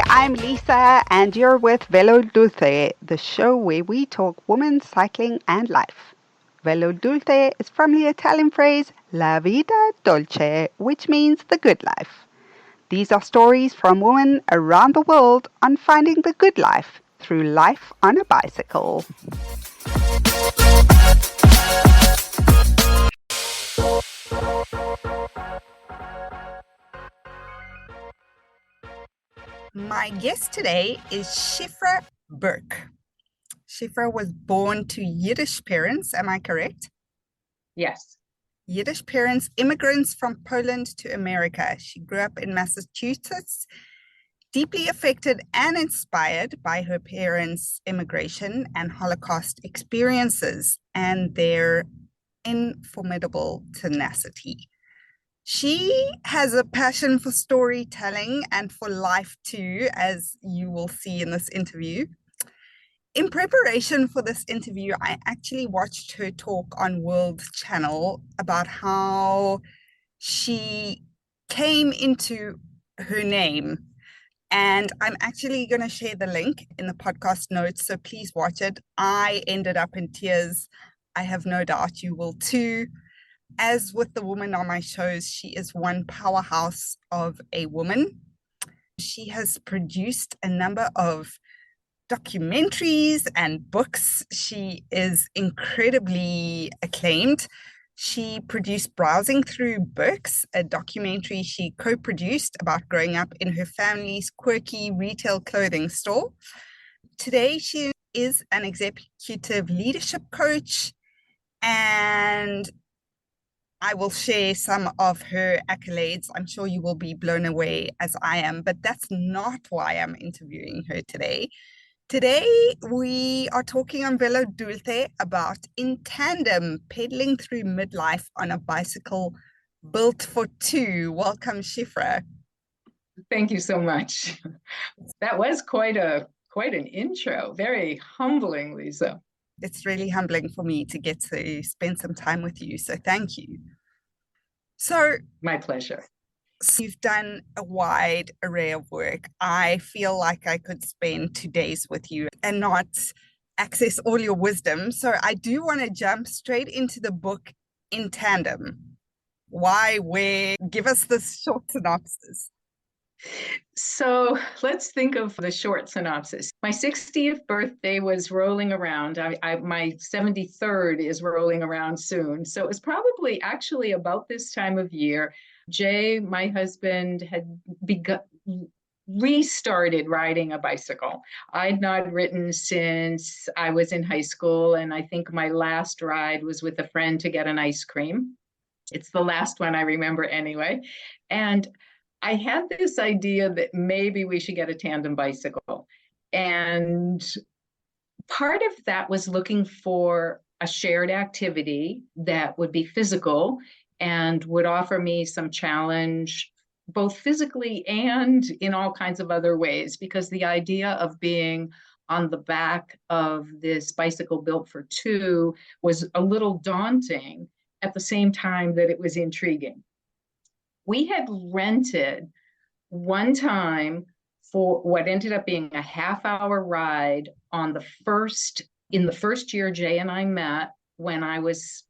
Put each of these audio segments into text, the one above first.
I'm Lisa, and you're with Velo Dulce, the show where we talk women, cycling, and life. Velo Dulce is from the Italian phrase La Vida Dolce, which means the good life. These are stories from women around the world on finding the good life through life on a bicycle. My guest today is Szifra Burke. Shifra was born to Yiddish parents, am I correct? Yes. Yiddish parents, immigrants from Poland to America. She grew up in Massachusetts, deeply affected and inspired by her parents' immigration and Holocaust experiences and their indomitable tenacity. She has a passion for storytelling and for life too, as you will see in this interview. In preparation for this interview, I actually watched her talk on World Channel about how she came into her name. And I'm actually going to share the link in the podcast notes, so please watch it. I ended up in tears. I have no doubt you will too. As with the women on my shows, she is one powerhouse of a woman. She has produced a number of documentaries and books. She is incredibly acclaimed. She produced Browsing Through Birkes, a documentary she co-produced about growing up in her family's quirky retail clothing store. Today, she is an executive leadership coach, and I will share some of her accolades. I'm sure you will be blown away as I am, but that's not why I'm interviewing her today. Today, we are talking on Velo Dulce about In Tandem, pedaling through midlife on a bicycle built for two. Welcome, Shifra. Thank you so much. That was quite an intro. Very humbling, Lisa. It's really humbling for me to get to spend some time with you, so thank you. So, my pleasure. You've done a wide array of work. I feel like I could spend 2 days with you and not access all your wisdom. So I do want to jump straight into the book In Tandem. Why, where? Give us the short synopsis. So let's think of the short synopsis. My 60th birthday was rolling around. My 73rd is rolling around soon. So it was probably actually about this time of year. Jay, my husband, had restarted riding a bicycle. I'd not ridden since I was in high school, and I think my last ride was with a friend to get an ice cream. It's the last one I remember anyway. And I had this idea that maybe we should get a tandem bicycle. And part of that was looking for a shared activity that would be physical and would offer me some challenge, both physically and in all kinds of other ways, because the idea of being on the back of this bicycle built for two was a little daunting at the same time that it was intriguing. We had rented one time for what ended up being a half-hour ride in the first year Jay and I met, when I was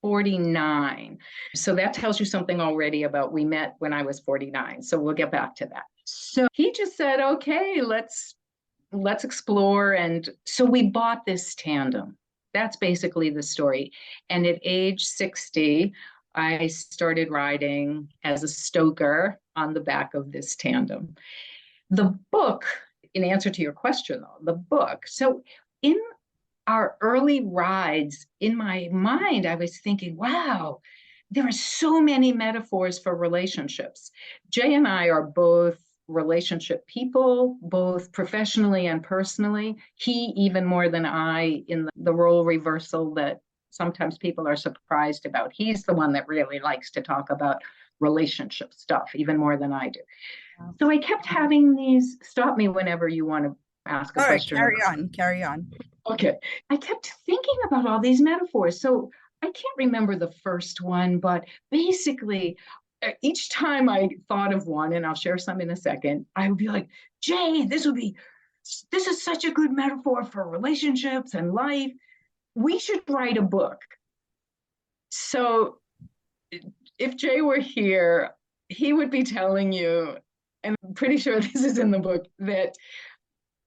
49. So that tells you something already about we met when I was 49. So we'll get back to that. So he just said, okay, let's explore. And so we bought this tandem. That's basically the story. And at age 60, I started riding as a stoker on the back of this tandem. The book, in answer to your question, though, the book. So in our early rides, in my mind, I was thinking, wow, there are so many metaphors for relationships. Jay and I are both relationship people, both professionally and personally. He even more than I in the role reversal that sometimes people are surprised about. He's the one that really likes to talk about relationship stuff, even more than I do. So I kept having these, stop me whenever you want to ask a question. Carry on. Okay. I kept thinking about all these metaphors. So I can't remember the first one, but basically, each time I thought of one, and I'll share some in a second, I would be like, Jay, this is such a good metaphor for relationships and life. We should write a book. So if Jay were here, he would be telling you, and I'm pretty sure this is in the book, that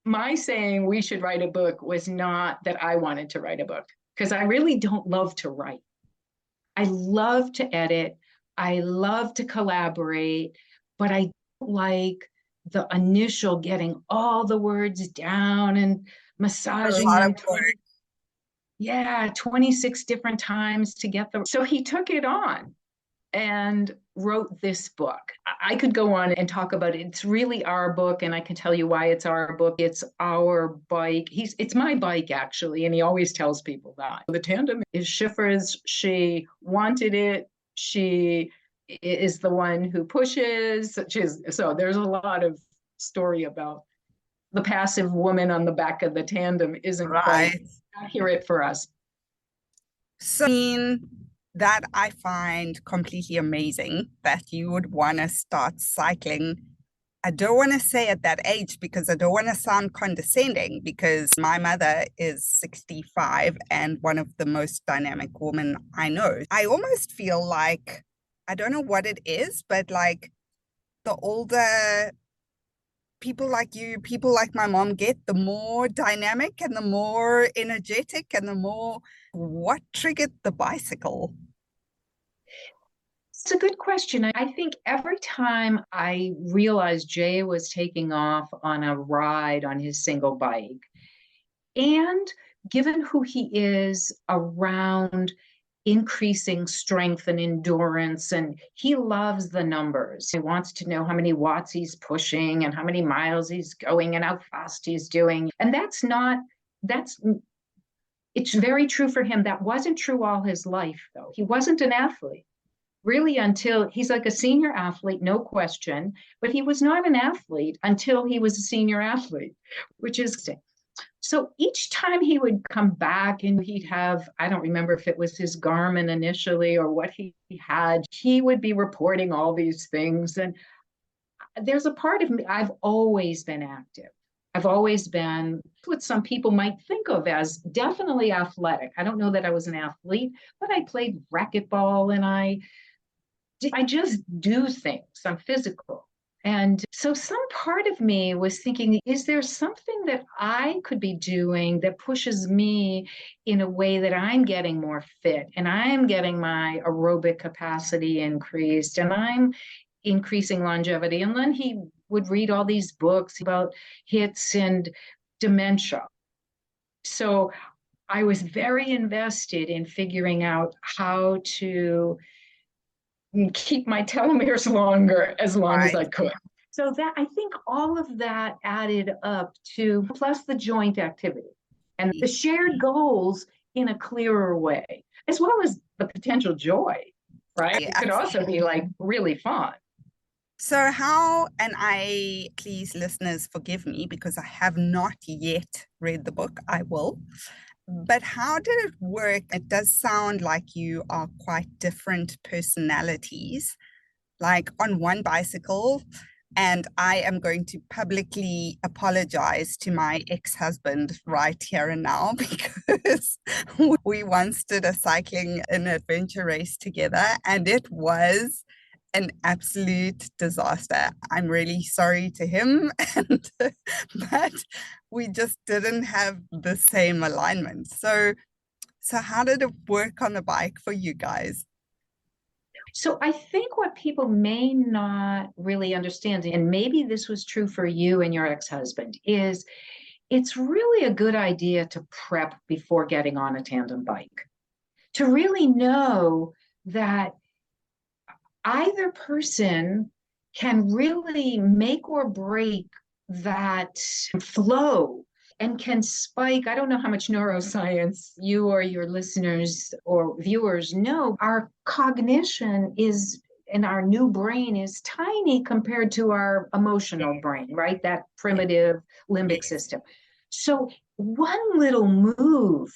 my saying we should write a book was not that I wanted to write a book, because I really don't love to write. I love to edit. I love to collaborate, but I don't like the initial getting all the words down and massaging them. 26 different times to get them. So he took it on and wrote this book. I could go on and talk about it. It's really our book, and I can tell you why it's our book. It's our bike. It's my bike, actually, and he always tells people that. The Tandem is Shifra's. She wanted it. She is the one who pushes. So there's a lot of story about the passive woman on the back of the Tandem isn't quite accurate for us. So, that I find completely amazing, that you would want to start cycling. I don't want to say at that age, because I don't want to sound condescending, because my mother is 65 and one of the most dynamic women I know. I almost feel like, I don't know what it is, but like the older people like you, people like my mom get, the more dynamic and the more energetic and the more, what triggered the bicycle? It's a good question. I think every time I realized Jay was taking off on a ride on his single bike, and given who he is around increasing strength and endurance, and he loves the numbers. He wants to know how many watts he's pushing and how many miles he's going and how fast he's doing. And it's very true for him. That wasn't true all his life, though. He wasn't an athlete, really, until he's like a senior athlete, no question, but he was not an athlete until he was a senior athlete, which is, so each time he would come back and he'd have, I don't remember if it was his Garmin initially or what he had, he would be reporting all these things. And there's a part of me, I've always been active. I've always been what some people might think of as definitely athletic. I don't know that I was an athlete, but I played racquetball and I just do things. I'm physical. And so some part of me was thinking, is there something that I could be doing that pushes me in a way that I'm getting more fit and I'm getting my aerobic capacity increased and I'm increasing longevity? And then he would read all these books about hits and dementia. So I was very invested in figuring out how to keep my telomeres longer as long as I could. So that, I think all of that added up to, plus the joint activity and the shared goals in a clearer way, as well as the potential joy, right? Yeah, it could also be like really fun. So please listeners forgive me because I have not yet read the book. I will. But how did it work? It does sound like you are quite different personalities, like on one bicycle. And I am going to publicly apologize to my ex-husband right here and now, because we once did a cycling and adventure race together and it was an absolute disaster. I'm really sorry to him, but we just didn't have the same alignment. So how did it work on the bike for you guys? So I think what people may not really understand, and maybe this was true for you and your ex-husband, is it's really a good idea to prep before getting on a tandem bike, to really know that either person can really make or break that flow and can spike. I don't know how much neuroscience you or your listeners or viewers know. Our cognition is, and our new brain is tiny compared to our emotional brain, right? That primitive limbic system. So one little move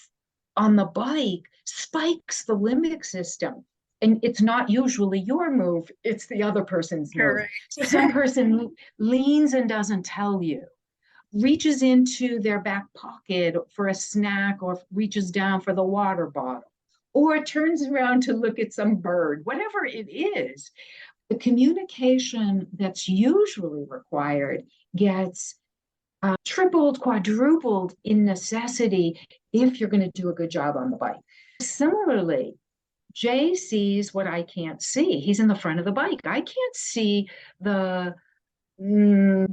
on the bike spikes the limbic system. And it's not usually your move, it's the other person's move. Correct. So some person leans and doesn't tell you, reaches into their back pocket for a snack, or reaches down for the water bottle, or turns around to look at some bird, whatever it is. The communication that's usually required gets tripled, quadrupled in necessity if you're going to do a good job on the bike. Similarly, Jay sees what I can't see. He's in the front of the bike. I can't see the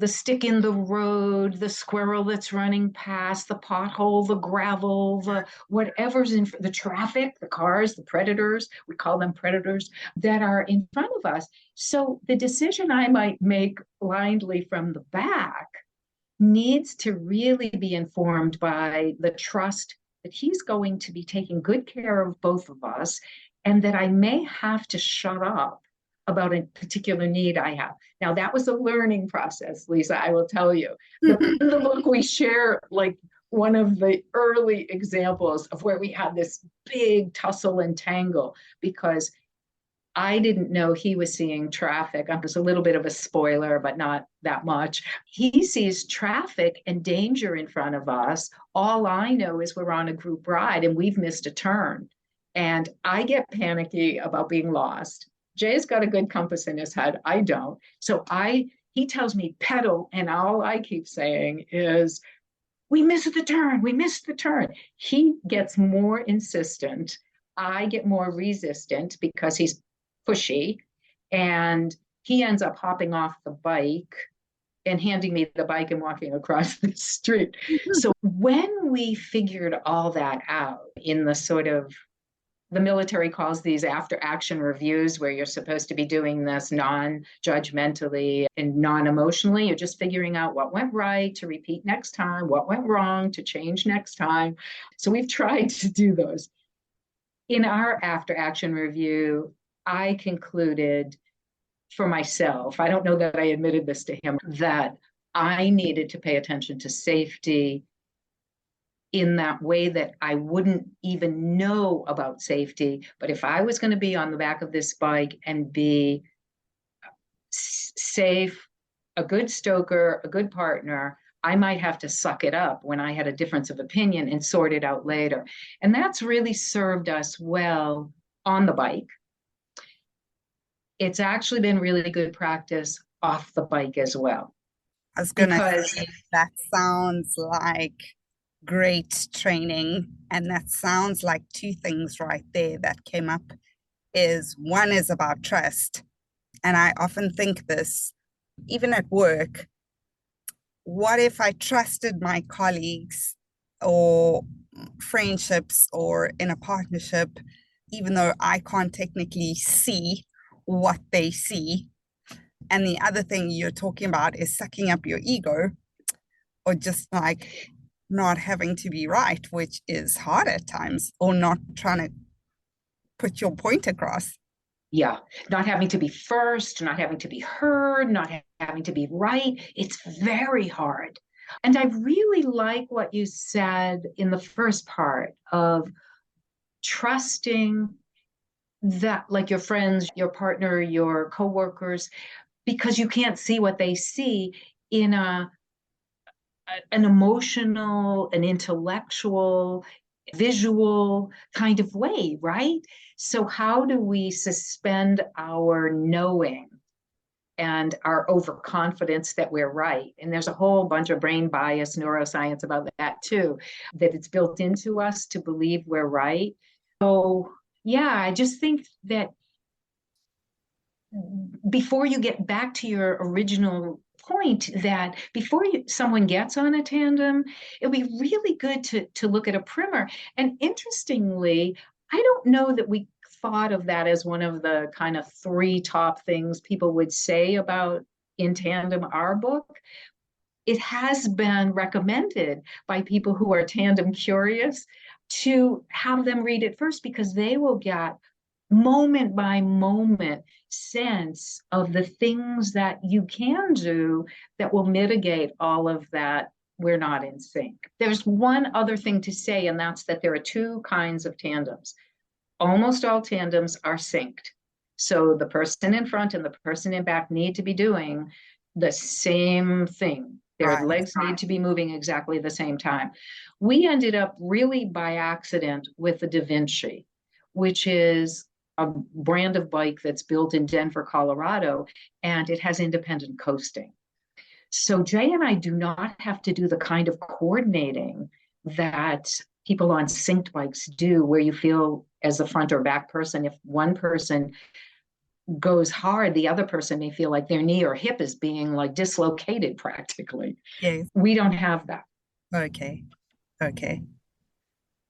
stick in the road, the squirrel that's running past, the pothole, the gravel, the whatever's in the traffic, the cars, the predators, we call them predators, that are in front of us. So the decision I might make blindly from the back needs to really be informed by the trust that he's going to be taking good care of both of us, and that I may have to shut up about a particular need I have. Now, that was a learning process, Lisa, I will tell you. In the book, we share like one of the early examples of where we had this big tussle and tangle, because I didn't know he was seeing traffic. It was a little bit of a spoiler, but not that much. He sees traffic and danger in front of us. All I know is we're on a group ride and we've missed a turn. And I get panicky about being lost. Jay's got a good compass in his head. I don't. So he tells me pedal, and all I keep saying is, we missed the turn. We missed the turn. He gets more insistent. I get more resistant because he's pushy, and he ends up hopping off the bike and handing me the bike and walking across the street. So when we figured all that out in the sort of, the military calls these after action reviews, where you're supposed to be doing this non-judgmentally and non-emotionally. You're just figuring out what went right to repeat next time, what went wrong to change next time. So we've tried to do those. In our after action review, I concluded for myself, I don't know that I admitted this to him, that I needed to pay attention to safety in that way that I wouldn't even know about safety. But if I was going to be on the back of this bike and be safe, a good stoker, a good partner, I might have to suck it up when I had a difference of opinion and sort it out later. And that's really served us well on the bike. It's actually been really good practice off the bike as well. I was going to say, that sounds like great training. And that sounds like two things right there that came up. One is about trust. And I often think this, even at work, what if I trusted my colleagues or friendships or in a partnership, even though I can't technically see what they see? And the other thing you're talking about is sucking up your ego, or just like not having to be right, which is hard at times, or not trying to put your point across. Yeah, not having to be first, not having to be heard, not having to be right. It's very hard. And I really like what you said in the first part of trusting that, like your friends, your partner, your coworkers, because you can't see what they see in an emotional, an intellectual, visual kind of way, right? So how do we suspend our knowing and our overconfidence that we're right? And there's a whole bunch of brain bias, neuroscience about that too, that it's built into us to believe we're right. So yeah, I just think that before you get back to your original point, that before someone gets on a tandem, it'll be really good to look at a primer. And interestingly, I don't know that we thought of that as one of the kind of 3 top things people would say about In Tandem, our book. It has been recommended by people who are tandem curious to have them read it first, because they will get moment by moment sense of the things that you can do that will mitigate all of that we're not in sync. There's one other thing to say, and that's that there are 2 kinds of tandems. almost all tandems are synced. So the person in front and the person in back need to be doing the same thing. Their legs need to be moving exactly the same time. We ended up really by accident with the Da Vinci, which is a brand of bike that's built in Denver, Colorado, and it has independent coasting. So Jay and I do not have to do the kind of coordinating that people on synced bikes do, where you feel as a front or back person, if one person goes hard, the other person may feel like their knee or hip is being like dislocated practically. Yes. We don't have that. Okay. Okay.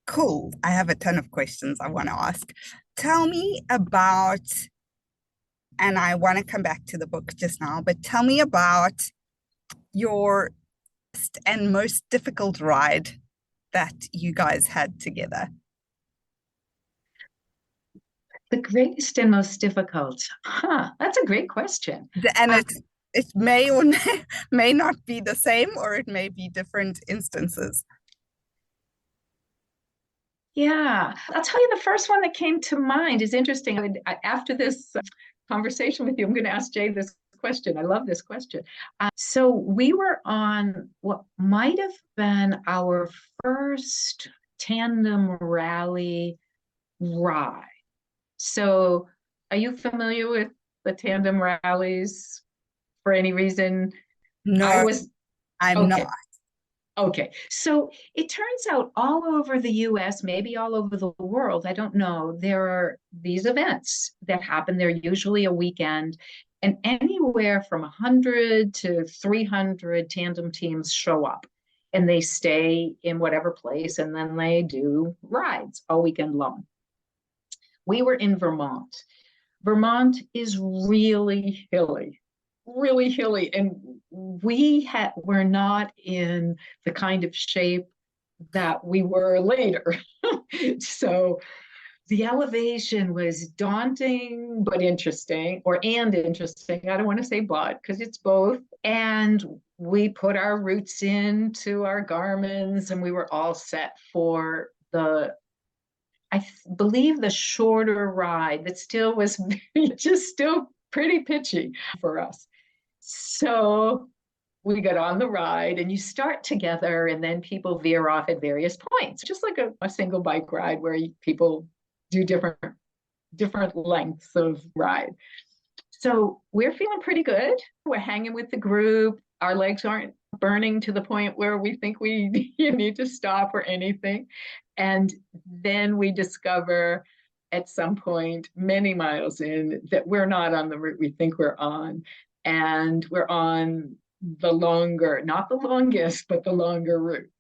Cool. I have a ton of questions I want to ask. Tell me about, and I want to come back to the book just now, but tell me about your best and most difficult ride that you guys had together. The greatest and most difficult. That's a great question. And it may or may not be the same, or it may be different instances. Yeah, I'll tell you the first one that came to mind is interesting. After this conversation with you, I'm going to ask Jay this question. I love this question. So we were on what might have been our first tandem rally ride. So are you familiar with the tandem rallies for any reason? No, I'm not. Okay, so it turns out all over the US, maybe all over the world, I don't know, there are these events that happen. They're usually a weekend, and anywhere from 100 to 300 tandem teams show up, and they stay in whatever place, and then they do rides all weekend long. We were in Vermont. Vermont is really hilly, and we're not in the kind of shape that we were later. So the elevation was daunting but interesting, interesting. I don't want to say but, because it's both. And we put our roots into our Garmins, and we were all set for I believe the shorter ride that still was just still pretty pitchy for us. So we got on the ride, and you start together, and then people veer off at various points, just like a single bike ride where people do different lengths of ride. So we're feeling pretty good. We're hanging with the group. Our legs aren't burning to the point where we think we need to stop or anything. And then we discover at some point, many miles in, that we're not on the route we think we're on. And we're on the longer, not the longest, but the longer route.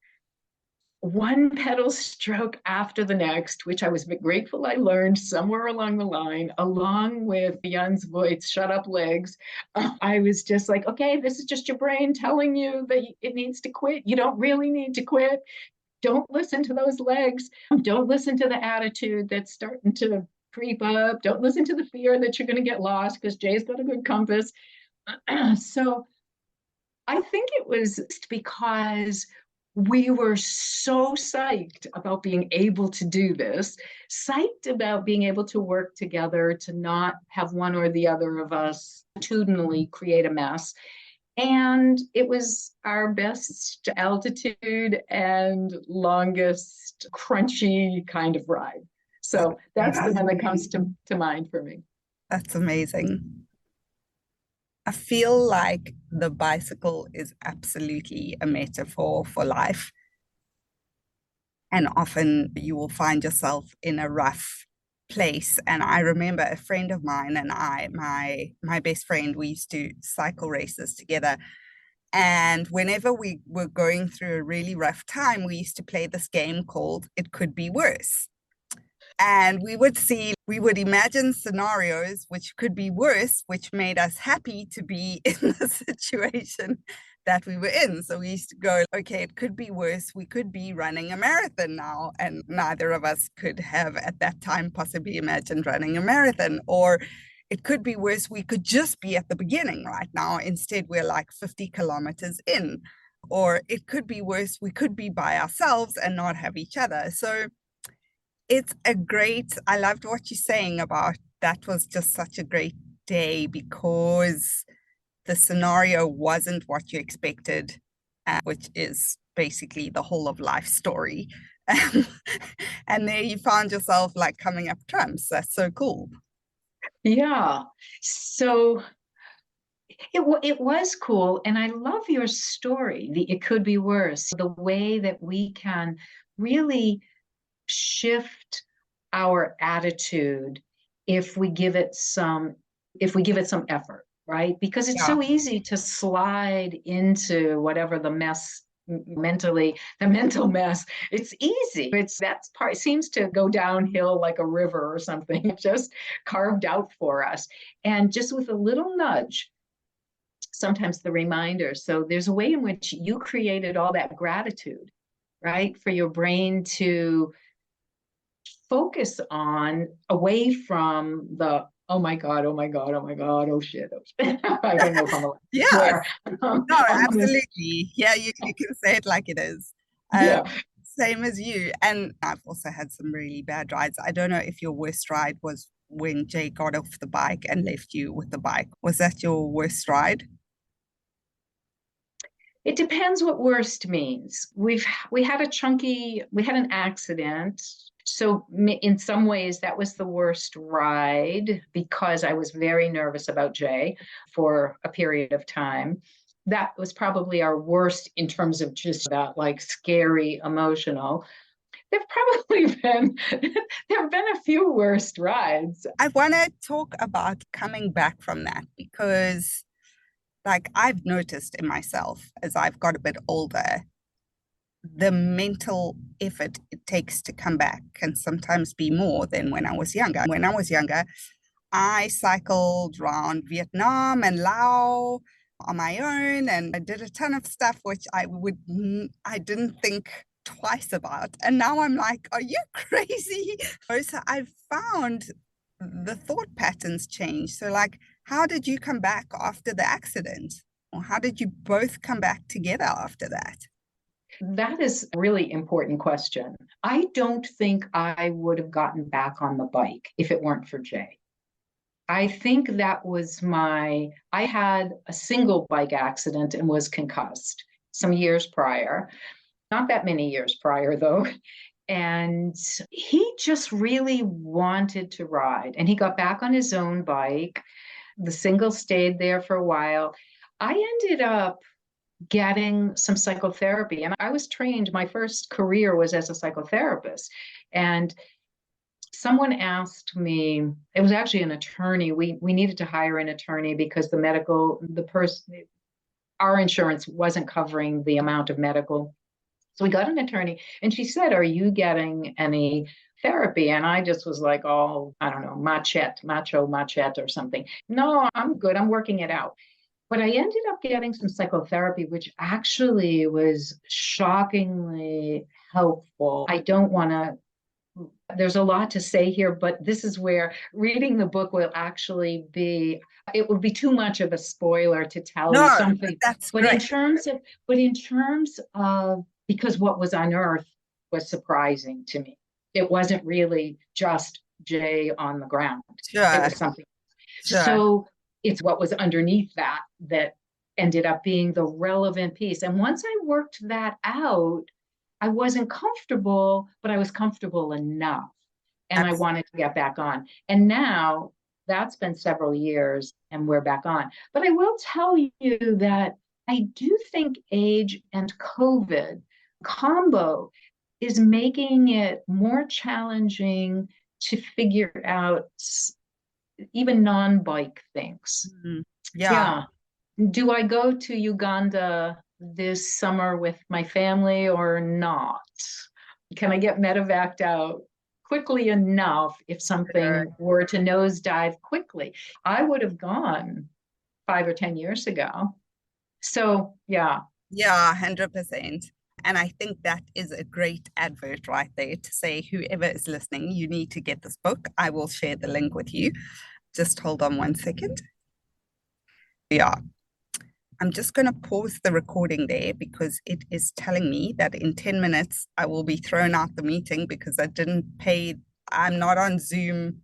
One pedal stroke after the next, which I was grateful I learned somewhere along the line, along with Jan's voice, shut up legs. I was just like, okay, this is just your brain telling you that it needs to quit. You don't really need to quit. Don't listen to those legs. Don't listen to the attitude that's starting to creep up. Don't listen to the fear that you're going to get lost, because Jay's got a good compass. So I think it was because we were so psyched about being able to do this, psyched about being able to work together, to not have one or the other of us attitudinally create a mess. And it was our best altitude and longest crunchy kind of ride. So that's the one that comes to mind for me. That's amazing. I feel like the bicycle is absolutely a metaphor for life. And often you will find yourself in a rough place. And I remember a friend of mine and my best friend, we used to cycle races together. And whenever we were going through a really rough time, we used to play this game called It Could Be Worse. And we would imagine scenarios which could be worse, which made us happy to be in the situation that we were in. So we used to go, okay, it could be worse. We could be running a marathon now. And neither of us could have at that time possibly imagined running a marathon. Or it could be worse. We could just be at the beginning right now. Instead, we're like 50 kilometers in. Or it could be worse. We could be by ourselves and not have each other. So I loved what you're saying about that was just such a great day because the scenario wasn't what you expected, which is basically the whole of life story. And there you found yourself like coming up trumps. That's so cool. Yeah. So it was cool. And I love your story. It could be worse. The way that we can really shift our attitude if we give it some effort, right? Because it's Yeah. so easy to slide into whatever the mess mentally, the mental mess. It's easy. It's that's part seems to go downhill like a river or something, just carved out for us. And just with a little nudge, sometimes the reminder. So there's a way in which you created all that gratitude, right? For your brain to focus on away from the oh my god, oh my god, oh my god, oh shit, oh shit. I don't know if I'm allowed to Yeah. swear No, on this. absolutely. Yeah, you can say it like it is. Yeah. Same as you. And I've also had some really bad rides. I don't know if your worst ride was when Jay got off the bike and left you with the bike. Was that your worst ride? It depends what worst means. We had we had an accident. So in some ways that was the worst ride because I was very nervous about Jay for a period of time. That was probably our worst in terms of just that like scary emotional. There've probably been there have been a few worst rides. I want to talk about coming back from that because, like, I've noticed in myself as I've got a bit older, the mental effort it takes to come back can sometimes be more than when I was younger. When I was younger, I cycled around Vietnam and Laos on my own, and I did a ton of stuff which I didn't think twice about. And now I'm like, are you crazy? So I've found the thought patterns change. So, like, how did you come back after the accident? Or how did you both come back together after that? That is a really important question. I don't think I would have gotten back on the bike if it weren't for Jay. I think I had a single bike accident and was concussed some years prior, not that many years prior though. And he just really wanted to ride and he got back on his own bike. The single stayed there for a while. I ended up getting some psychotherapy. And I was trained, my first career was as a psychotherapist. And someone asked me, it was actually an attorney. We needed to hire an attorney because our insurance wasn't covering the amount of medical. So we got an attorney and she said, are you getting any therapy? And I just was like, oh, I don't know, macho machete or something. No, I'm good. I'm working it out. But I ended up getting some psychotherapy, which actually was shockingly helpful. I don't want to, there's a lot to say here, but this is where reading the book will actually it would be too much of a spoiler to tell you No, something. that's But great. in terms of, because what was unearthed was surprising to me. It wasn't really just Jay on the ground. It Sure, was something. sure. So it's what was underneath that ended up being the relevant piece. And once I worked that out, I wasn't comfortable, but I was comfortable enough. And I Absolutely. wanted to get back on. And now that's been several years and we're back on. But I will tell you that I do think age and COVID combo is making it more challenging to figure out even non-bike things. Mm, yeah. Yeah. Do I go to Uganda this summer with my family or not? Can I get medevaced out quickly enough if Sure. something were to nosedive quickly? I would have gone 5 or 10 years ago. So, yeah. Yeah, 100%. And I think that is a great advert right there to say, whoever is listening, you need to get this book. I will share the link with you. Just hold on one second. Yeah. I'm just going to pause the recording there because it is telling me that in 10 minutes I will be thrown out the meeting because I didn't pay. I'm not on Zoom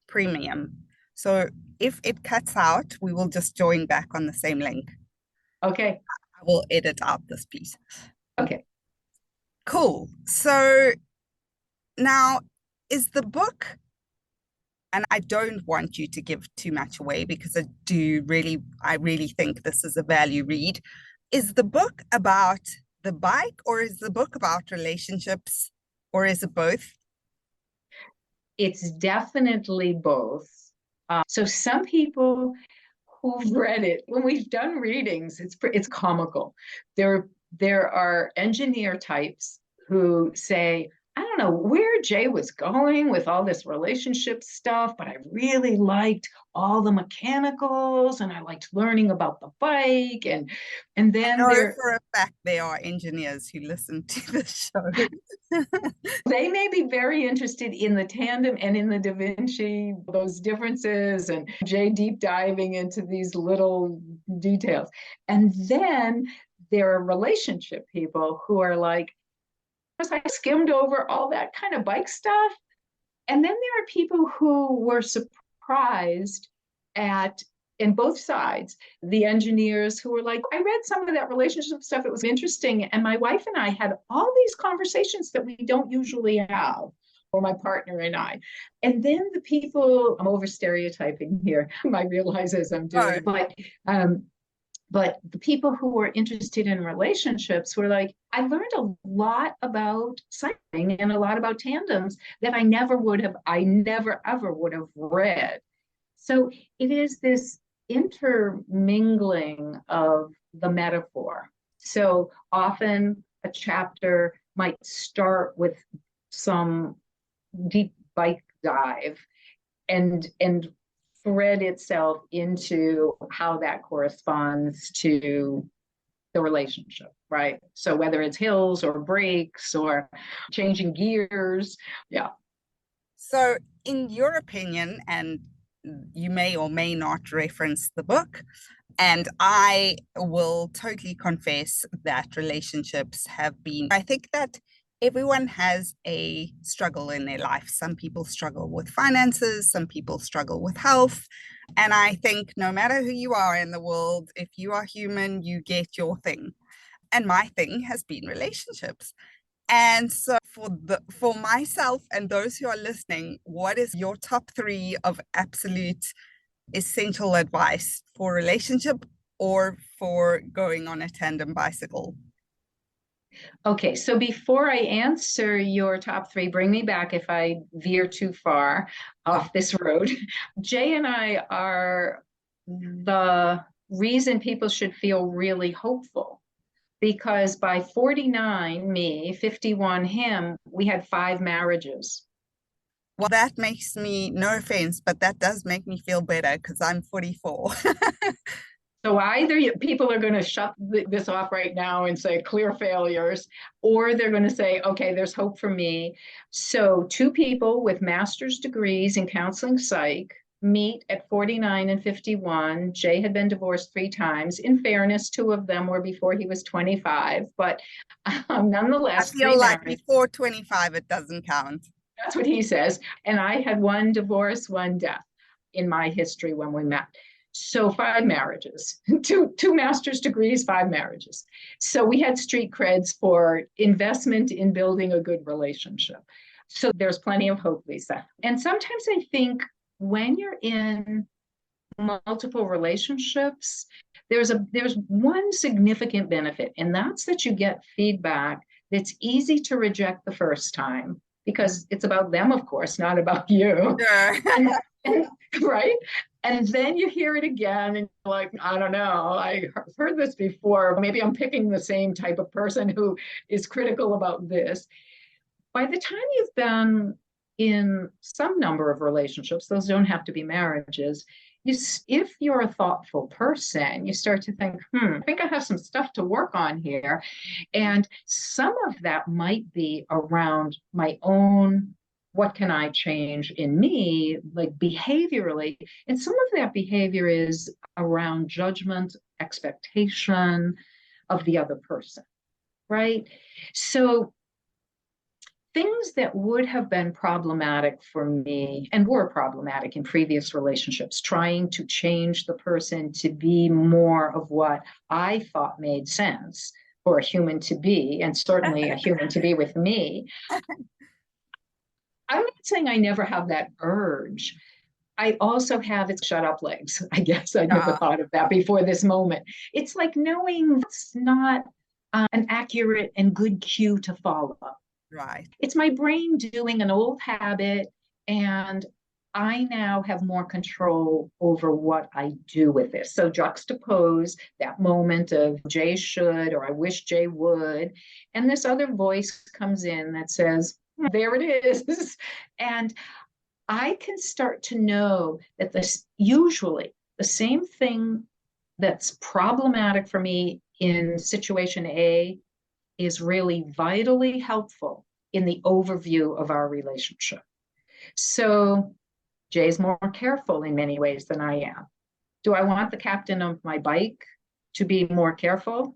Premium. So if it cuts out, we will just join back on the same link. Okay. I will edit out this piece. Okay. Cool. So now, is the book, and I don't want you to give too much away because I really think this is a value read. Is the book about the bike, or is the book about relationships, or is it both? It's definitely both. So some people who've read it, when we've done readings, it's comical. There are engineer types who say, I don't know where Jay was going with all this relationship stuff, but I really liked all the mechanicals and I liked learning about the bike. And then I know for a fact there are engineers who listen to the show. they may be very interested in the Tandem and in the Da Vinci, those differences, and Jay deep diving into these little details. And then there are relationship people who are like, I skimmed over all that kind of bike stuff. And then there are people who were surprised at, in both sides, the engineers who were like, I read some of that relationship stuff. It was interesting. And my wife and I had all these conversations that we don't usually have, or my partner and I. And then the people, I'm over stereotyping here, I realize as I'm doing, but the people who were interested in relationships were like, I learned a lot about cycling and a lot about tandems that I never ever would have read. So it is this intermingling of the metaphor. So often a chapter might start with some deep bike dive and thread itself into how that corresponds to the relationship, right? So whether it's hills or brakes or changing gears, yeah. So in your opinion, and you may or may not reference the book, and I will totally confess that relationships have been, I think that everyone has a struggle in their life. Some people struggle with finances, some people struggle with health. And I think no matter who you are in the world, if you are human, you get your thing. And my thing has been relationships. And so for myself and those who are listening, what is your top three of absolute essential advice for relationship or for going on a tandem bicycle? Okay, so before I answer your top three, bring me back if I veer too far off this road. Jay and I are the reason people should feel really hopeful, because by 49, me, 51, him, we had 5 marriages. Well, that makes me, no offense, but that does make me feel better because I'm 44. So either people are going to shut this off right now and say clear failures, or they're going to say, okay, there's hope for me. So 2 people with master's degrees in counseling psych meet at 49 and 51. Jay had been divorced 3 times. In fairness, 2 of them were before he was 25, but nonetheless, I feel like before 25, it doesn't count. That's what he says. And I had 1 divorce, 1 death in my history when we met. So 5 marriages, two master's degrees, 5 marriages. So we had street creds for investment in building a good relationship. So there's plenty of hope, Lisa. And sometimes I think when you're in multiple relationships, there's one significant benefit, and that's that you get feedback that's easy to reject the first time because it's about them, of course, not about you. Sure. and, right? And then you hear it again and you're like, I don't know, I heard this before. Maybe I'm picking the same type of person who is critical about this. By the time you've been in some number of relationships, those don't have to be marriages, if you're a thoughtful person, you start to think, I think I have some stuff to work on here. And some of that might be around my own what can I change in me, like behaviorally? And some of that behavior is around judgment, expectation of the other person, right? So things that would have been problematic for me and were problematic in previous relationships, trying to change the person to be more of what I thought made sense for a human to be, and certainly a human to be with me. I'm not saying I never have that urge. I also have its shut up legs. I guess I never thought of that before this moment. It's like knowing that's not an accurate and good cue to follow. Right. It's my brain doing an old habit, and I now have more control over what I do with this. So juxtapose that moment of Jay should, or I wish Jay would, and this other voice comes in that says, there it is. And I can start to know that this usually the same thing that's problematic for me in situation A is really vitally helpful in the overview of our relationship. So Jay's more careful in many ways than I am. Do I want the captain of my bike to be more careful?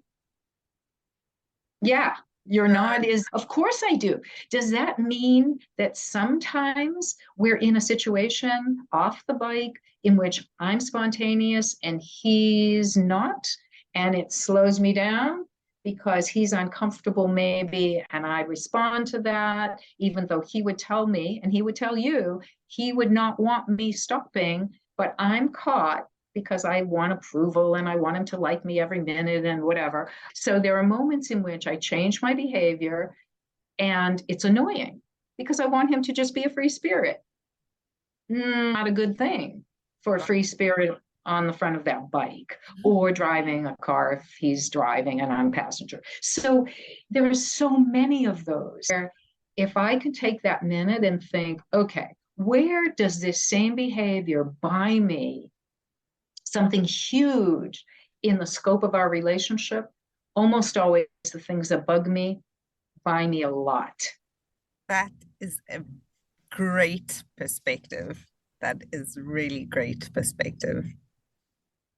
Yeah, your nod is, of course I do. Does that mean that sometimes we're in a situation off the bike in which I'm spontaneous and he's not, and it slows me down because he's uncomfortable maybe, and I respond to that, even though he would tell me, and he would tell you, he would not want me stopping, but I'm caught because I want approval and I want him to like me every minute and whatever. So there are moments in which I change my behavior, and it's annoying because I want him to just be a free spirit. Not a good thing for a free spirit on the front of that bike or driving a car if he's driving and I'm a passenger. So there are so many of those where if I can take that minute and think, okay, where does this same behavior buy me something huge in the scope of our relationship? Almost always the things that bug me buy me a lot. That is a great perspective. That is really great perspective.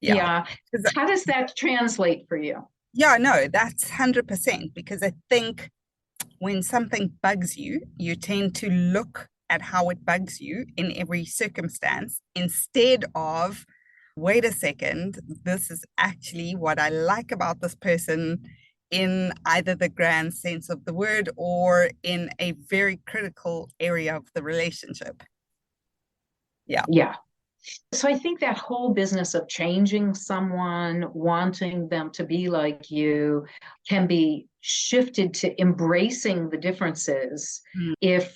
Yeah. How does that translate for you? Yeah, no, that's 100%, because I think when something bugs you, you tend to look at how it bugs you in every circumstance instead of, wait a second, this is actually what I like about this person in either the grand sense of the word or in a very critical area of the relationship. Yeah. Yeah. So I think that whole business of changing someone, wanting them to be like you, can be shifted to embracing the differences if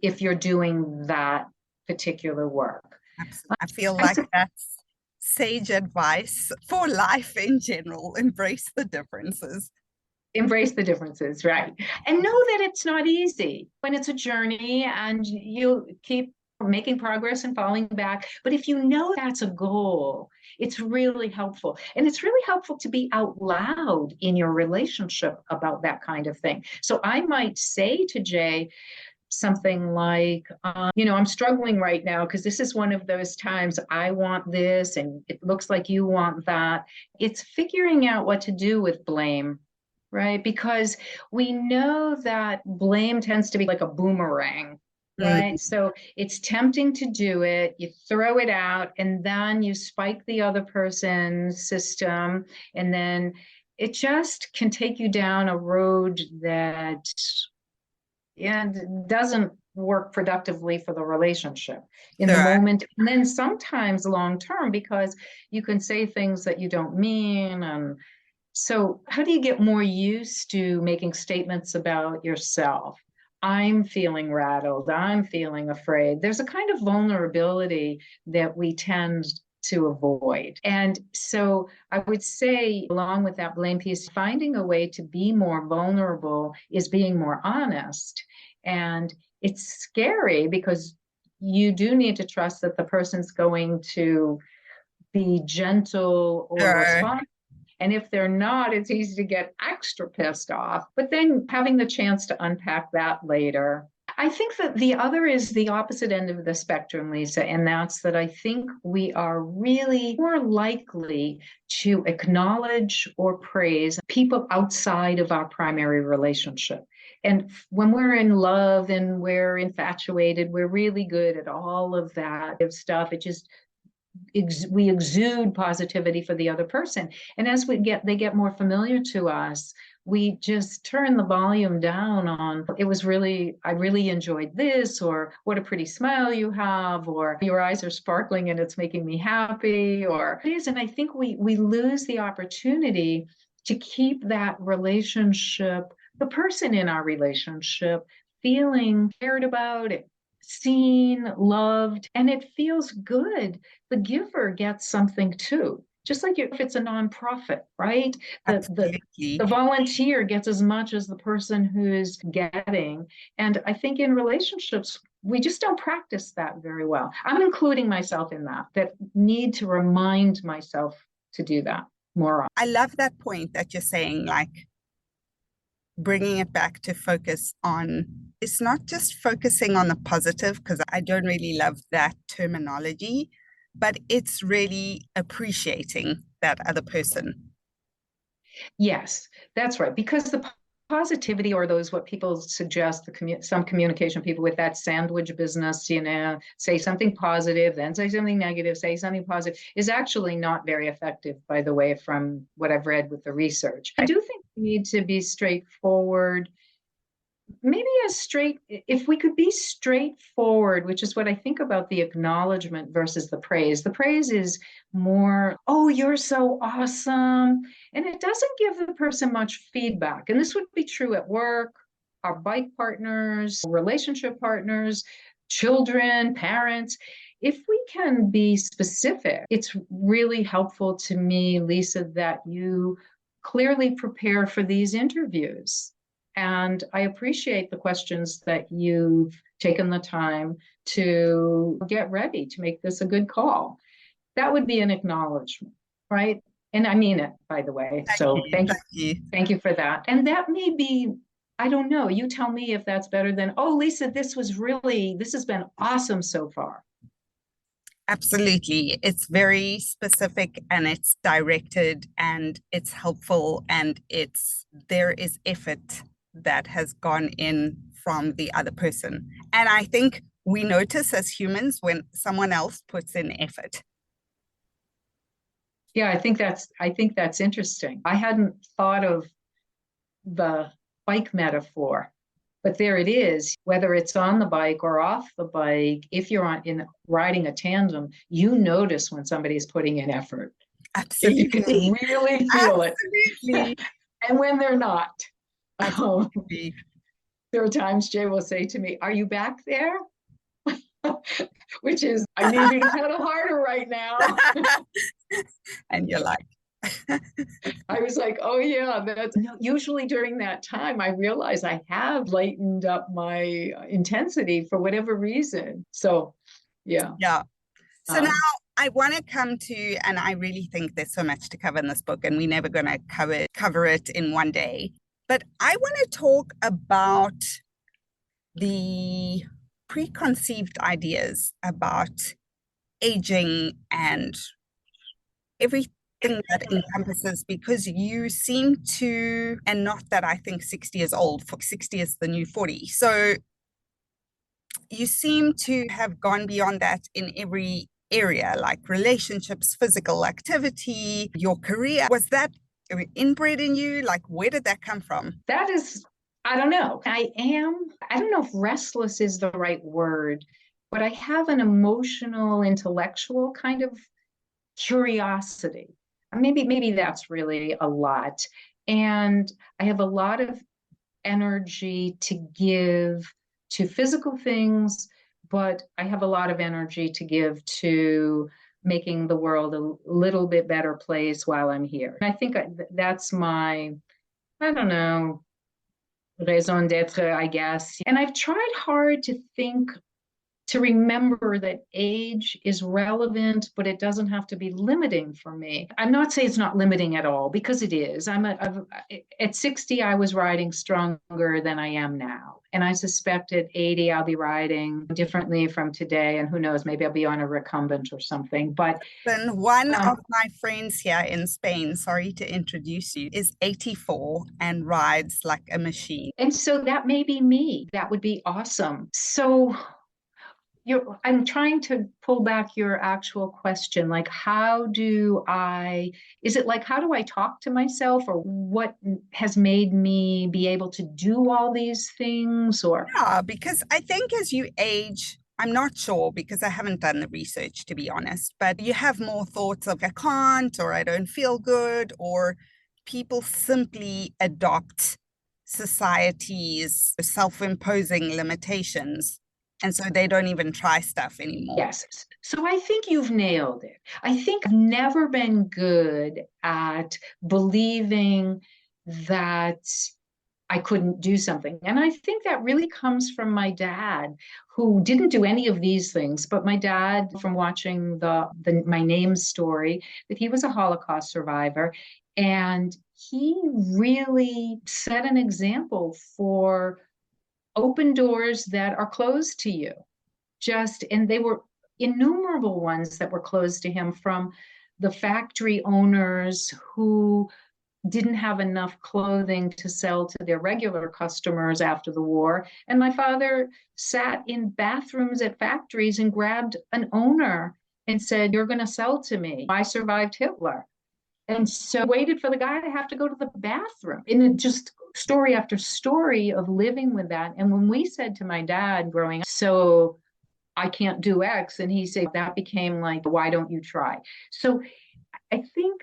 you're doing that particular work. Absolutely. I feel like that's sage advice for life in general. Embrace the differences. Embrace the differences, right? And know that it's not easy when it's a journey and you'll keep making progress and falling back. But if you know that's a goal, it's really helpful. And it's really helpful to be out loud in your relationship about that kind of thing. So I might say to Jay something like, I'm struggling right now because this is one of those times I want this and it looks like you want that. It's figuring out what to do with blame. Right? Because we know that blame tends to be like a boomerang, right? So it's tempting to do it, you throw it out, and then you spike the other person's system, and then it just can take you down a road that doesn't work productively for the relationship in the moment, and then sometimes long term, because you can say things that you don't mean. And so how do you get more used to making statements about yourself? I'm feeling rattled. I'm feeling afraid. There's a kind of vulnerability that we tend to avoid. And so I would say, along with that blame piece, finding a way to be more vulnerable is being more honest. And it's scary because you do need to trust that the person's going to be gentle or responsive. And if they're not, it's easy to get extra pissed off. But then having the chance to unpack that later. I think that the other is the opposite end of the spectrum, Lisa, and that's that I think we are really more likely to acknowledge or praise people outside of our primary relationship. And when we're in love and we're infatuated, we're really good at all of that stuff. It just we exude positivity for the other person. And as they get more familiar to us, we just turn the volume down on I really enjoyed this, or what a pretty smile you have, or your eyes are sparkling and it's making me happy, or it is. And I think we lose the opportunity to keep that relationship, the person in our relationship, feeling cared about, seen, loved, and it feels good. The giver gets something too. Just like if it's a nonprofit, right? The volunteer gets as much as the person who's getting. And I think in relationships, we just don't practice that very well. I'm including myself in that need to remind myself to do that more often. I love that point that you're saying, like bringing it back to focus on, it's not just focusing on the positive, because I don't really love that terminology, but it's really appreciating that other person. Yes, that's right. Because the positivity, or those what people suggest, some communication people with that sandwich business, say something positive, then say something negative, say something positive, is actually not very effective, by the way, from what I've read with the research. I do think we need to be straightforward. Maybe if we could be straightforward, which is what I think about the acknowledgement versus the praise. The praise is more, oh, you're so awesome. And it doesn't give the person much feedback. And this would be true at work, our bike partners, relationship partners, children, parents. If we can be specific, it's really helpful to me, Lisa, that you clearly prepare for these interviews. And I appreciate the questions that you've taken the time to get ready to make this a good call. That would be an acknowledgement, right? And I mean it, by the way. Thank you. Thank you for that. And that may be, I don't know, you tell me if that's better than, oh, Lisa, this has been awesome so far. Absolutely. It's very specific and it's directed and it's helpful and there is effort that has gone in from the other person. And I think we notice as humans when someone else puts in effort. Yeah, I think that's interesting. I hadn't thought of the bike metaphor, but there it is. Whether it's on the bike or off the bike, if you're riding a tandem, you notice when somebody's putting in effort. Absolutely. You can really feel it. And when they're not. There are times Jay will say to me, "Are you back there?" Which is, I need you to pedal harder right now. And you're like, I was like, oh yeah, usually during that time, I realize I have lightened up my intensity for whatever reason. So, yeah. Yeah. So now I want to come to, and I really think there's so much to cover in this book, and we're never going to cover it in one day. But I want to talk about the preconceived ideas about aging and everything that encompasses, because you seem to, and not that I think 60 is old, 60 is the new 40. So you seem to have gone beyond that in every area, like relationships, physical activity, your career. Was that inbred in you? Like, where did that come from? That is, I don't know. I don't know if restless is the right word, but I have an emotional, intellectual kind of curiosity. Maybe that's really a lot. And I have a lot of energy to give to physical things, but I have a lot of energy to give to making the world a little bit better place while I'm here. And I think that's my, I don't know, raison d'etre, I guess. And I've tried hard to think to remember that age is relevant, but it doesn't have to be limiting for me. I'm not saying it's not limiting at all, because it is. At 60, I was riding stronger than I am now. And I suspect at 80, I'll be riding differently from today. And who knows, maybe I'll be on a recumbent or something. But then one of my friends here in Spain, sorry to introduce you, is 84 and rides like a machine. And so that may be me. That would be awesome. So I'm trying to pull back your actual question, like how do I talk to myself, or what has made me be able to do all these things? Or yeah, because I think as you age, I'm not sure because I haven't done the research, to be honest, but you have more thoughts of I can't, or I don't feel good, or people simply adopt society's self-imposing limitations. And so they don't even try stuff anymore. Yes. So I think you've nailed it. I think I've never been good at believing that I couldn't do something. And I think that really comes from my dad, who didn't do any of these things. But my dad, from watching my name story, that he was a Holocaust survivor. And he really set an example for open doors that are closed to you. And they were innumerable ones that were closed to him, from the factory owners who didn't have enough clothing to sell to their regular customers after the war. And my father sat in bathrooms at factories and grabbed an owner and said, "You're going to sell to me. I survived Hitler." And so waited for the guy to have to go to the bathroom. And it just story after story of living with that. And when we said to my dad growing up, "So I can't do X," and he said, that became like, "Why don't you try?" So I think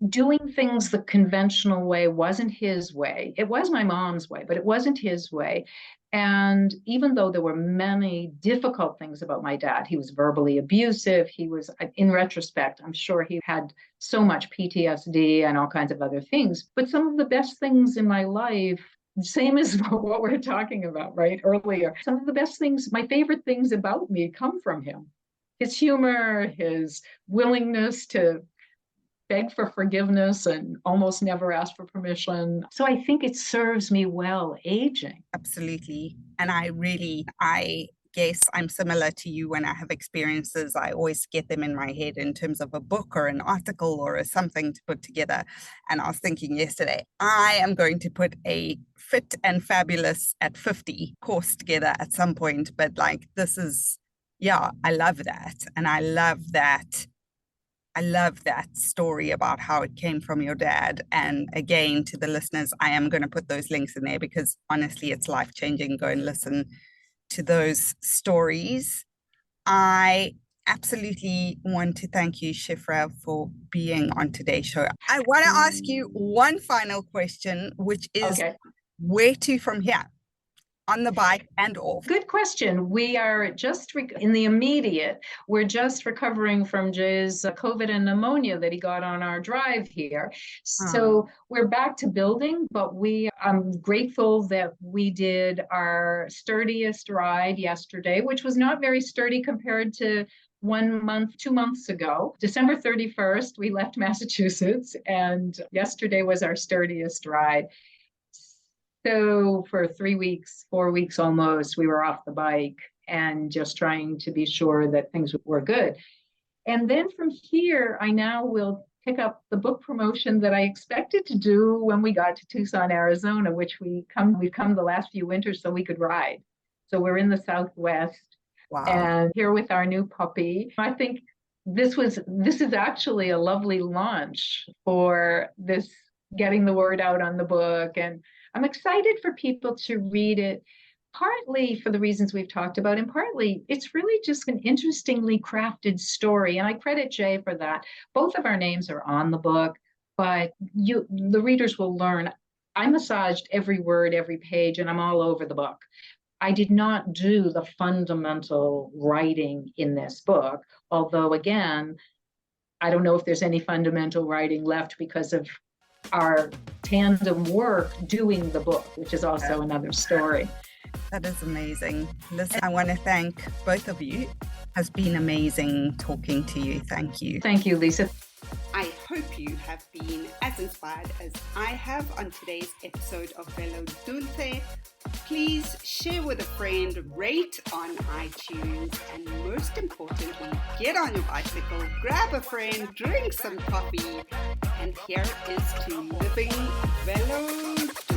doing things the conventional way wasn't his way. It was my mom's way, but it wasn't his way. And even though there were many difficult things about my dad, he was verbally abusive. He was, in retrospect, I'm sure he had so much PTSD and all kinds of other things. But some of the best things in my life, same as what we're talking about right earlier, some of the best things, my favorite things about me come from him. His humor, his willingness to beg for forgiveness and almost never ask for permission. So I think it serves me well aging. Absolutely. And I guess I'm similar to you. When I have experiences, I always get them in my head in terms of a book or an article or something to put together. And I was thinking yesterday, I am going to put a Fit and Fabulous at 50 course together at some point. But like, this is, yeah, I love that. And I love that story about how it came from your dad. And again, to the listeners, I am going to put those links in there because honestly, it's life-changing. Go and listen to those stories. I absolutely want to thank you, Shifra, for being on today's show. I want to ask you one final question, which is where to from here? On the bike and off? Good question. We are just in the immediate. We're just recovering from Jay's COVID and pneumonia that he got on our drive here. So we're back to building, but I'm grateful that we did our sturdiest ride yesterday, which was not very sturdy compared to 2 months ago. December 31st, we left Massachusetts, and yesterday was our sturdiest ride. So for 3 weeks, 4 weeks almost, we were off the bike and just trying to be sure that things were good. And then from here, I now will pick up the book promotion that I expected to do when we got to Tucson, Arizona, which we've come the last few winters so we could ride. So we're in the Southwest. Wow. And here with our new puppy. I think this is actually a lovely launch for this, getting the word out on the book. And I'm excited for people to read it, partly for the reasons we've talked about, and partly it's really just an interestingly crafted story. And I credit Jay for that. Both of our names are on the book, but the readers will learn. I massaged every word, every page, and I'm all over the book. I did not do the fundamental writing in this book, although, again, I don't know if there's any fundamental writing left because of our tandem work doing the book, which is also another story. That is amazing. Listen, I want to thank both of you. It has been amazing talking to you. Thank you. Thank you, Lisa. I hope you have been as inspired as I have on today's episode of Velo Dulce. Please share with a friend, rate on iTunes, and most importantly, get on your bicycle, grab a friend, drink some coffee, and here is to living Velo Dulce.